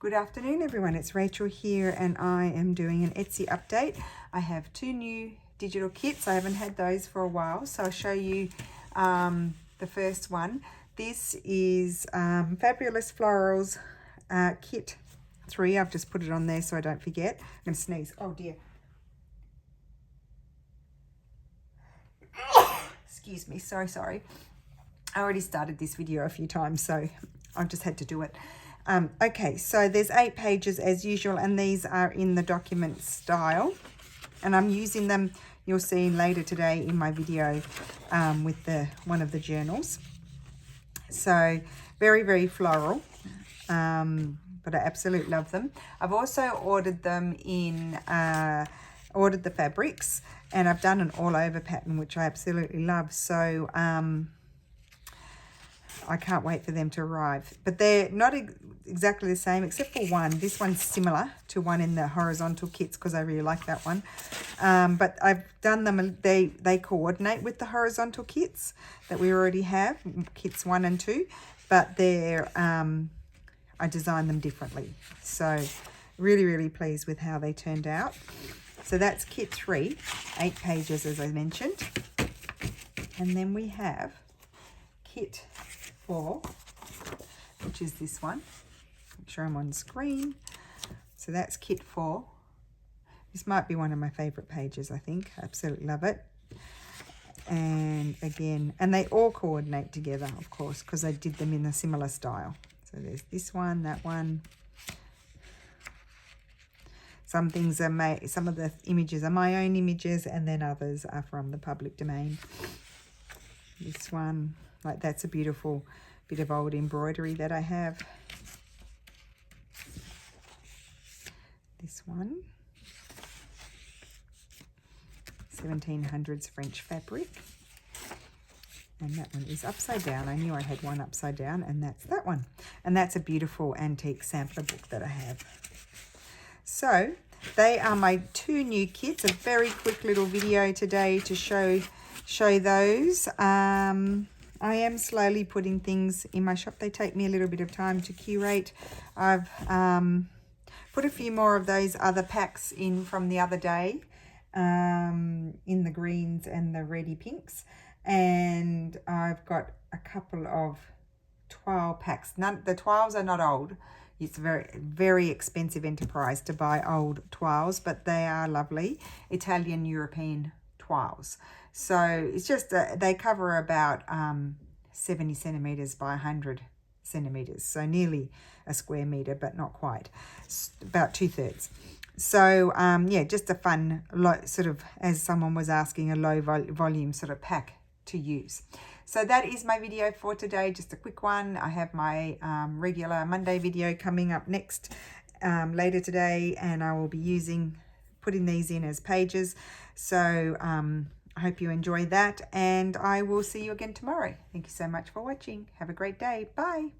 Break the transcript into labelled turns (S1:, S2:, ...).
S1: Good afternoon everyone, it's Rachel here and I am doing an Etsy update. I have two new digital kits. I haven't had those for a while, so I'll show you the first one. This is Fabulous Florals kit 3. I've just put it on there so I don't forget. I'm going to sneeze. Oh dear. Excuse me, so sorry. I already started this video a few times, so I've just had to do it. Okay, so there's 8 pages as usual, and these are in the document style, and I'm using them, you'll see later today in my video with one of the journals. So very, very floral, but I absolutely love them. I've also ordered them in ordered the fabrics, and I've done an all over pattern which I absolutely love. So I can't wait for them to arrive, but they're not exactly the same except for one. This one's similar to one in the horizontal kits because I really like that one, but I've done them, they coordinate with the horizontal kits that we already have, kits 1 and 2, but they're I designed them differently, so really pleased with how they turned out. So that's kit 3, 8 pages as I mentioned, and then we have kit 4, which is this one. Make sure I'm on screen. So that's kit 4. This might be one of my favorite pages, I think. I absolutely love it. And again, and they all coordinate together, of course, because I did them in a similar style. So there's this one, that one. Some things are made, some of the images are my own images, and then others are from the public domain. This one, like, that's a beautiful bit of old embroidery that I have. This one, 1700s French fabric, and that one is upside down. I knew I had one upside down, and that's that one. And that's a beautiful antique sampler book that I have. So they are my 2 new kits. A very quick little video today to show those. I am slowly putting things in my shop. They take me a little bit of time to curate. I've put a few more of those other packs in from the other day, in the greens and the reddy pinks, and I've got a couple of twirl packs. The twirls are not old. It's a very expensive enterprise to buy old twirls, but they are lovely Italian European twirls. So it's just they cover about 70 centimeters by 100 centimeters, so nearly a square meter, but not quite, about 2/3. So yeah, just a fun sort of, as someone was asking, a low volume sort of pack to use. So that is my video for today, just a quick one. I have my regular Monday video coming up next later today, and I will be putting these in as pages. So I hope you enjoy that, and I will see you again tomorrow. Thank you so much for watching. Have a great day. Bye.